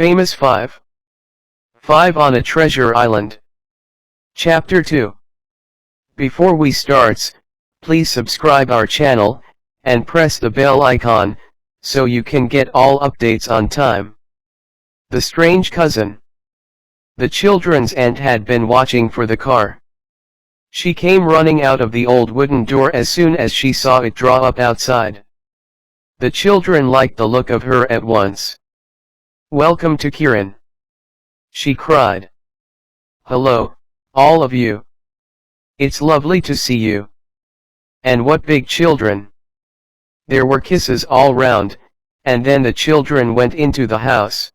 Famous 5. 5 on a Treasure Island. Chapter 2. Before we starts, please subscribe our channel, and press the bell icon, so you can get all updates on time. The Strange Cousin. The children's aunt had been watching for the car. She came running out of the old wooden door as soon as she saw it draw up outside. The children liked the look of her at once. "Welcome to Kieran," she cried. "Hello, all of you. It's lovely to see you. And what big children." There were kisses all round, and then the children went into the house.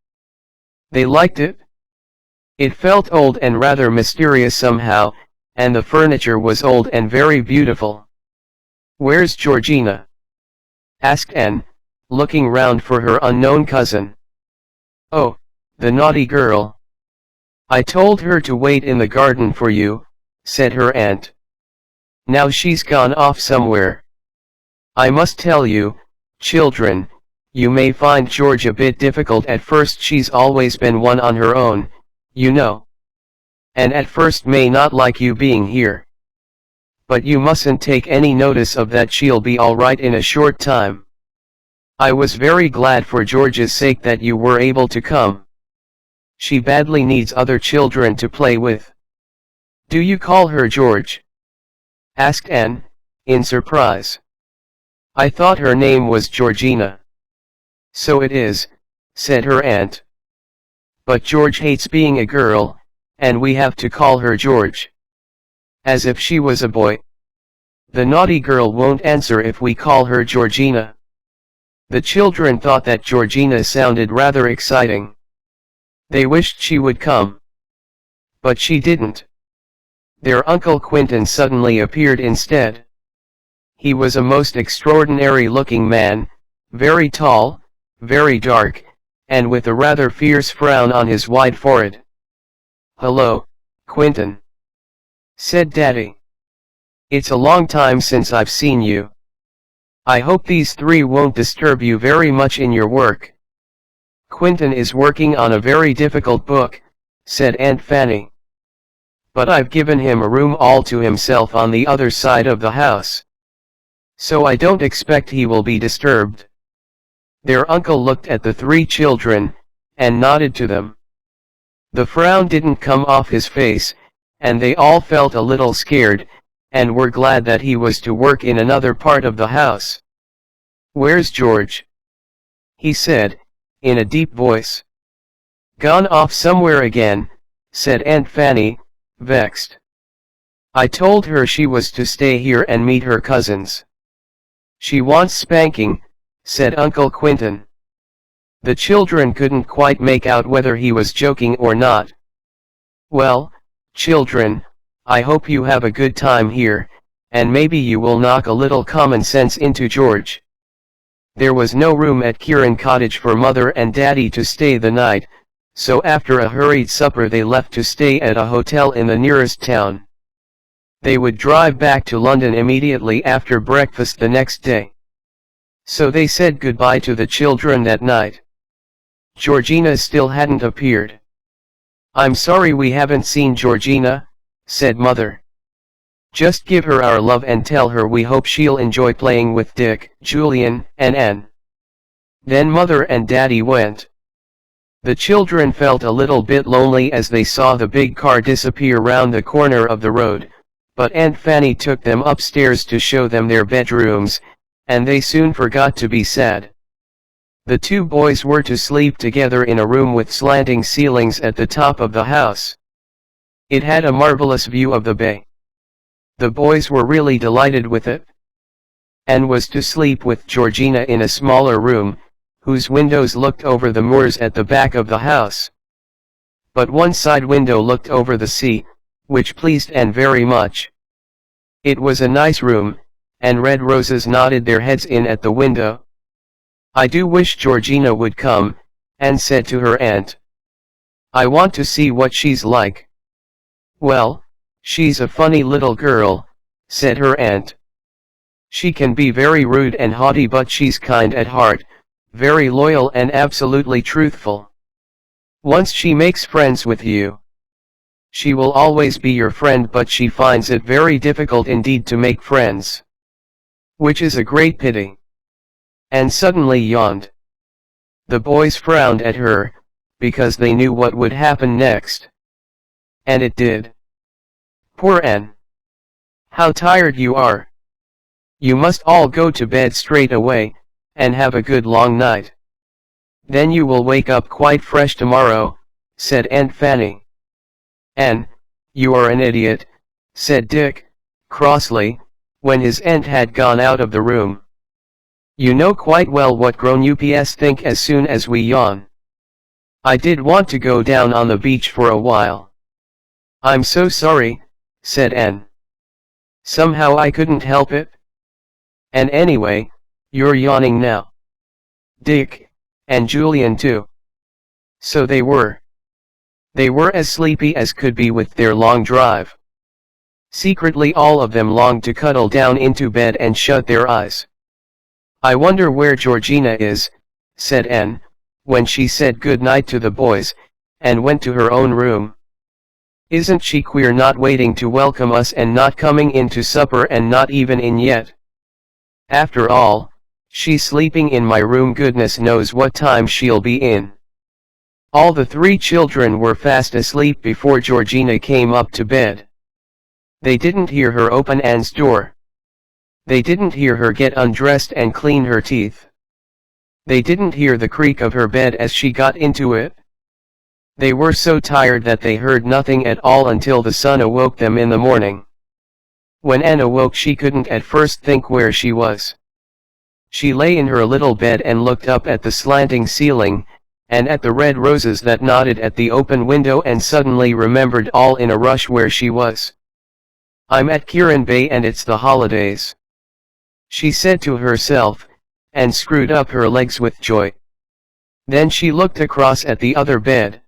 They liked it. It felt old and rather mysterious somehow, and the furniture was old and very beautiful. "Where's Georgina?" asked Anne, looking round for her unknown cousin. "Oh, the naughty girl. I told her to wait in the garden for you," said her aunt. "Now she's gone off somewhere. I must tell you, children, you may find George a bit difficult at first. She's always been one on her own, you know. And at first may not like you being here. But you mustn't take any notice of that. She'll be all right in a short time. I was very glad for George's sake that you were able to come. She badly needs other children to play with." "Do you call her George?" asked Anne, in surprise. "I thought her name was Georgina." "So it is," said her aunt. "But George hates being a girl, and we have to call her George. As if she was a boy. The naughty girl won't answer if we call her Georgina." The children thought that Georgina sounded rather exciting. They wished she would come. But she didn't. Their Uncle Quentin suddenly appeared instead. He was a most extraordinary-looking man, very tall, very dark, and with a rather fierce frown on his wide forehead. "Hello, Quentin," said Daddy. "It's a long time since I've seen you. I hope these three won't disturb you very much in your work." "Quentin is working on a very difficult book," said Aunt Fanny. "But I've given him a room all to himself on the other side of the house. So I don't expect he will be disturbed." Their uncle looked at the three children, and nodded to them. The frown didn't come off his face, and they all felt a little scared, and were glad that he was to work in another part of the house. "Where's George?" he said, in a deep voice. "Gone off somewhere again," said Aunt Fanny, vexed. "I told her she was to stay here and meet her cousins." "She wants spanking," said Uncle Quentin. The children couldn't quite make out whether he was joking or not. "Well, children, I hope you have a good time here, and maybe you will knock a little common sense into George." There was no room at Kieran Cottage for Mother and Daddy to stay the night, so after a hurried supper they left to stay at a hotel in the nearest town. They would drive back to London immediately after breakfast the next day. So they said goodbye to the children that night. Georgina still hadn't appeared. "I'm sorry we haven't seen Georgina," said Mother. "Just give her our love and tell her we hope she'll enjoy playing with Dick, Julian, and Anne." Then Mother and Daddy went. The children felt a little bit lonely as they saw the big car disappear round the corner of the road, but Aunt Fanny took them upstairs to show them their bedrooms, and they soon forgot to be sad. The two boys were to sleep together in a room with slanting ceilings at the top of the house. It had a marvelous view of the bay. The boys were really delighted with it. Anne was to sleep with Georgina in a smaller room, whose windows looked over the moors at the back of the house. But one side window looked over the sea, which pleased Anne very much. It was a nice room, and red roses nodded their heads in at the window. "I do wish Georgina would come," Anne said to her aunt. "I want to see what she's like." "Well, she's a funny little girl," said her aunt. "She can be very rude and haughty, but she's kind at heart, very loyal and absolutely truthful. Once she makes friends with you, she will always be your friend, but she finds it very difficult indeed to make friends. Which is a great pity. And suddenly yawned. The boys frowned at her, because they knew what would happen next. And it did. Poor Anne. How tired you are. You must all go to bed straight away, and have a good long night. Then you will wake up quite fresh tomorrow, said Aunt Fanny. Anne, you are an idiot, said Dick, crossly, when his aunt had gone out of the room. You know quite well what grown-ups think as soon as we yawn. I did want to go down on the beach for a while. I'm so sorry, said Anne. Somehow I couldn't help it. And anyway, you're yawning now. Dick, and Julian too. So they were. They were as sleepy as could be with their long drive. Secretly all of them longed to cuddle down into bed and shut their eyes. I wonder where Georgina is, said Anne, when she said good night to the boys, and went to her own room. Isn't she queer, not waiting to welcome us and not coming in to supper and not even in yet? After all, she's sleeping in my room, goodness knows what time she'll be in. All the three children were fast asleep before Georgina came up to bed. They didn't hear her open Anne's door. They didn't hear her get undressed and clean her teeth. They didn't hear the creak of her bed as she got into it. They were so tired that they heard nothing at all until the sun awoke them in the morning. When Anne awoke, she couldn't at first think where she was. She lay in her little bed and looked up at the slanting ceiling, and at the red roses that nodded at the open window, and suddenly remembered all in a rush where she was. I'm at Kirin Bay and it's the holidays, she said to herself, and screwed up her legs with joy. Then she looked across at the other bed.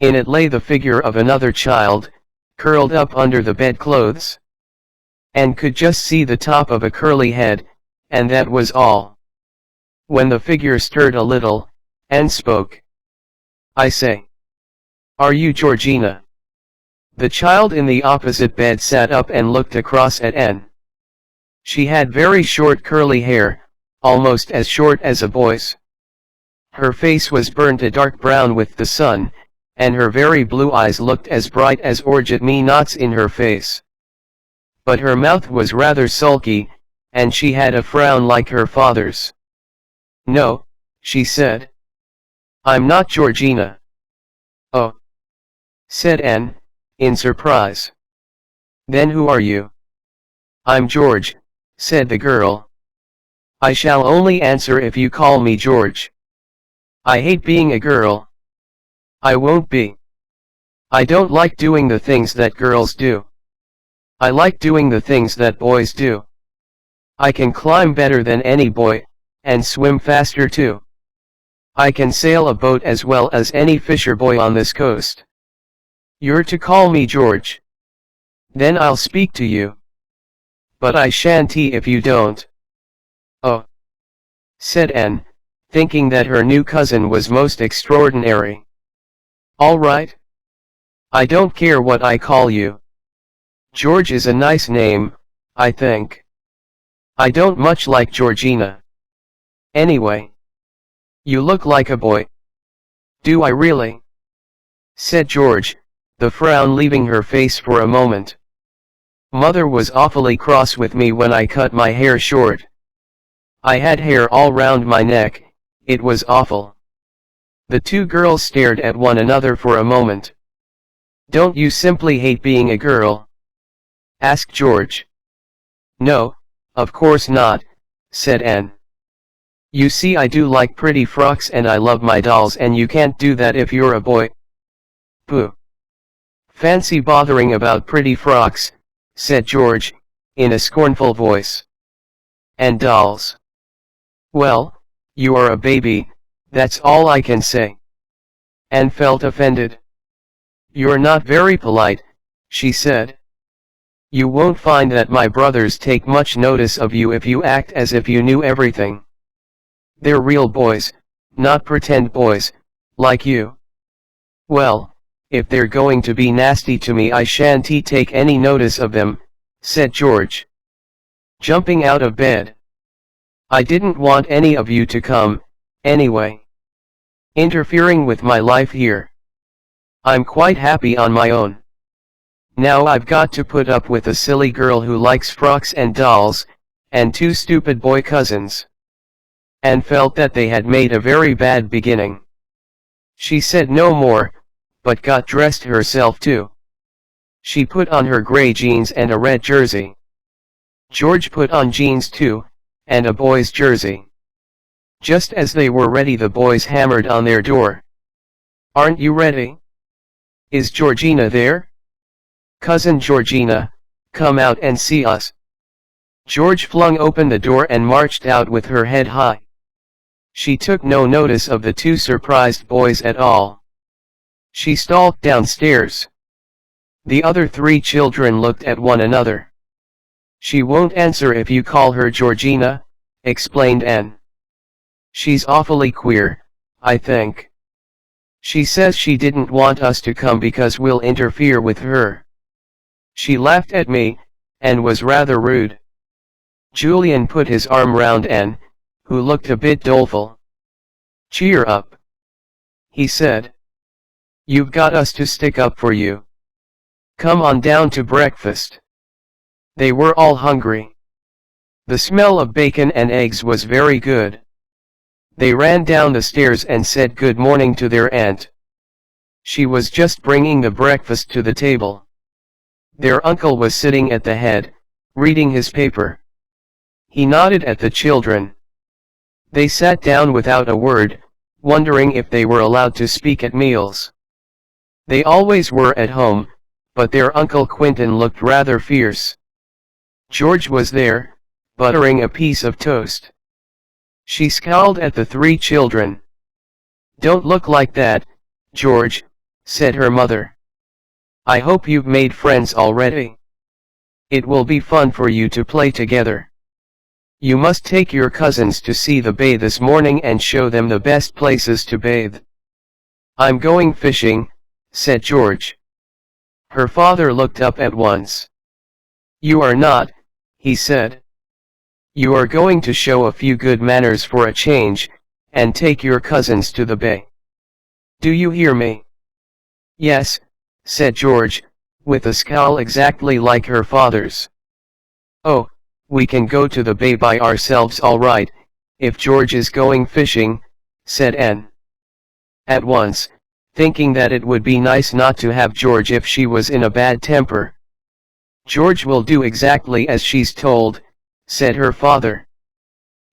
In it lay the figure of another child, curled up under the bedclothes. Anne could just see the top of a curly head, and that was all. When the figure stirred a little, Anne spoke. I say. Are you Georgina? The child in the opposite bed sat up and looked across at Anne. She had very short curly hair, almost as short as a boy's. Her face was burnt a dark brown with the sun, and her very blue eyes looked as bright as orgeat-me knots in her face. But her mouth was rather sulky, and she had a frown like her father's. No, she said. I'm not Georgina. Oh, said Anne, in surprise. Then who are you? I'm George, said the girl. I shall only answer if you call me George. I hate being a girl. I won't be. I don't like doing the things that girls do. I like doing the things that boys do. I can climb better than any boy, and swim faster too. I can sail a boat as well as any fisher boy on this coast. You're to call me George. Then I'll speak to you. But I shan't if you don't. Oh, said Anne, thinking that her new cousin was most extraordinary. All right. I don't care what I call you. George is a nice name, I think. I don't much like Georgina. Anyway. You look like a boy. Do I really? Said George, the frown leaving her face for a moment. Mother was awfully cross with me when I cut my hair short. I had hair all round my neck, it was awful. The two girls stared at one another for a moment. Don't you simply hate being a girl? Asked George. No, of course not, said Anne. You see, I do like pretty frocks and I love my dolls, and you can't do that if you're a boy. Pooh. Fancy bothering about pretty frocks, said George, in a scornful voice. And dolls. Well, you are a baby, that's all I can say. Anne felt offended. You're not very polite, she said. You won't find that my brothers take much notice of you if you act as if you knew everything. They're real boys, not pretend boys, like you. Well, if they're going to be nasty to me I shan't take any notice of them, said George, jumping out of bed. I didn't want any of you to come, anyway, interfering with my life here. I'm quite happy on my own. Now I've got to put up with a silly girl who likes frocks and dolls, and two stupid boy cousins. And felt that they had made a very bad beginning. She said no more, but got dressed herself too. She put on her gray jeans and a red jersey. George put on jeans too, and a boy's jersey. Just as they were ready the boys hammered on their door. Aren't you ready? Is Georgina there? Cousin Georgina, come out and see us. George flung open the door and marched out with her head high. She took no notice of the two surprised boys at all. She stalked downstairs. The other three children looked at one another. She won't answer if you call her Georgina, explained Anne. She's awfully queer, I think. She says she didn't want us to come because we'll interfere with her. She laughed at me, and was rather rude. Julian put his arm round Anne, who looked a bit doleful. Cheer up, he said. You've got us to stick up for you. Come on down to breakfast. They were all hungry. The smell of bacon and eggs was very good. They ran down the stairs and said good morning to their aunt. She was just bringing the breakfast to the table. Their uncle was sitting at the head, reading his paper. He nodded at the children. They sat down without a word, wondering if they were allowed to speak at meals. They always were at home, but their Uncle Quentin looked rather fierce. George was there, buttering a piece of toast. She scowled at the three children. Don't look like that, George, said her mother. I hope you've made friends already. It will be fun for you to play together. You must take your cousins to see the bay this morning and show them the best places to bathe. I'm going fishing, said George. Her father looked up at once. You are not, he said. You are going to show a few good manners for a change, and take your cousins to the bay. Do you hear me? Yes, said George, with a scowl exactly like her father's. Oh, we can go to the bay by ourselves all right, if George is going fishing, said Anne. At once, thinking that it would be nice not to have George if she was in a bad temper. George will do exactly as she's told, said her father.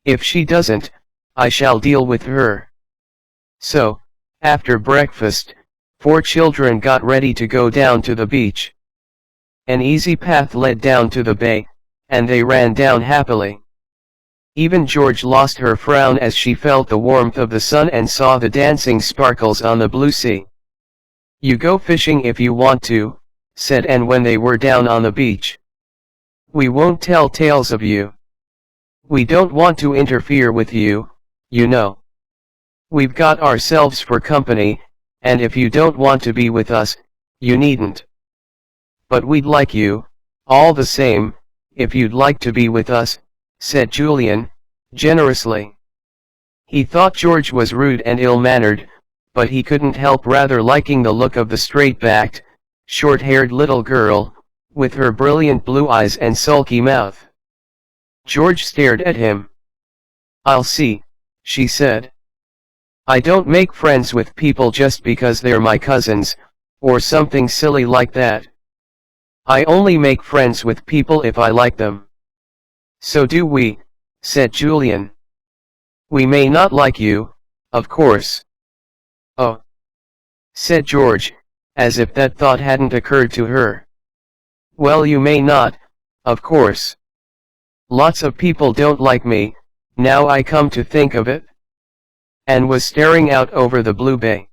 If she doesn't, I shall deal with her. So, after breakfast, 4 children got ready to go down to the beach. An easy path led down to the bay, and they ran down happily. Even George lost her frown as she felt the warmth of the sun and saw the dancing sparkles on the blue sea. You go fishing if you want to, said Anne when they were down on the beach. We won't tell tales of you. We don't want to interfere with you, you know. We've got ourselves for company, and if you don't want to be with us, you needn't. But we'd like you, all the same, if you'd like to be with us, said Julian, generously. He thought George was rude and ill-mannered, but he couldn't help rather liking the look of the straight-backed, short-haired little girl, with her brilliant blue eyes and sulky mouth. George stared at him. I'll see, she said. I don't make friends with people just because they're my cousins, or something silly like that. I only make friends with people if I like them. So do we, said Julian. We may not like you, of course. Oh, said George, as if that thought hadn't occurred to her. Well, you may not, of course. Lots of people don't like me, now I come to think of it. Anne was staring out over the blue bay.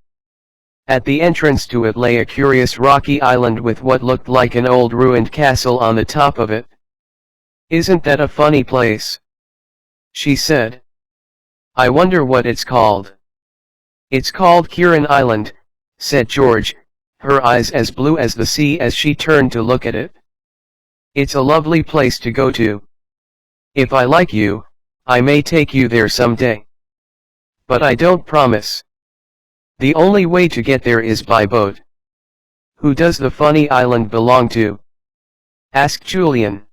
At the entrance to it lay a curious rocky island with what looked like an old ruined castle on the top of it. Isn't that a funny place? She said. I wonder what it's called. It's called Kieran Island, said George, her eyes as blue as the sea as she turned to look at it. "It's a lovely place to go to. If I like you, I may take you there someday. But I don't promise. The only way to get there is by boat." "Who does the funny island belong to?" asked Julian.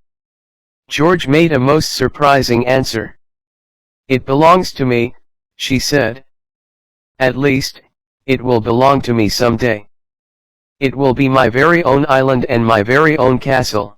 George made a most surprising answer. "It belongs to me," she said. "At least, it will belong to me someday. It will be my very own island and my very own castle."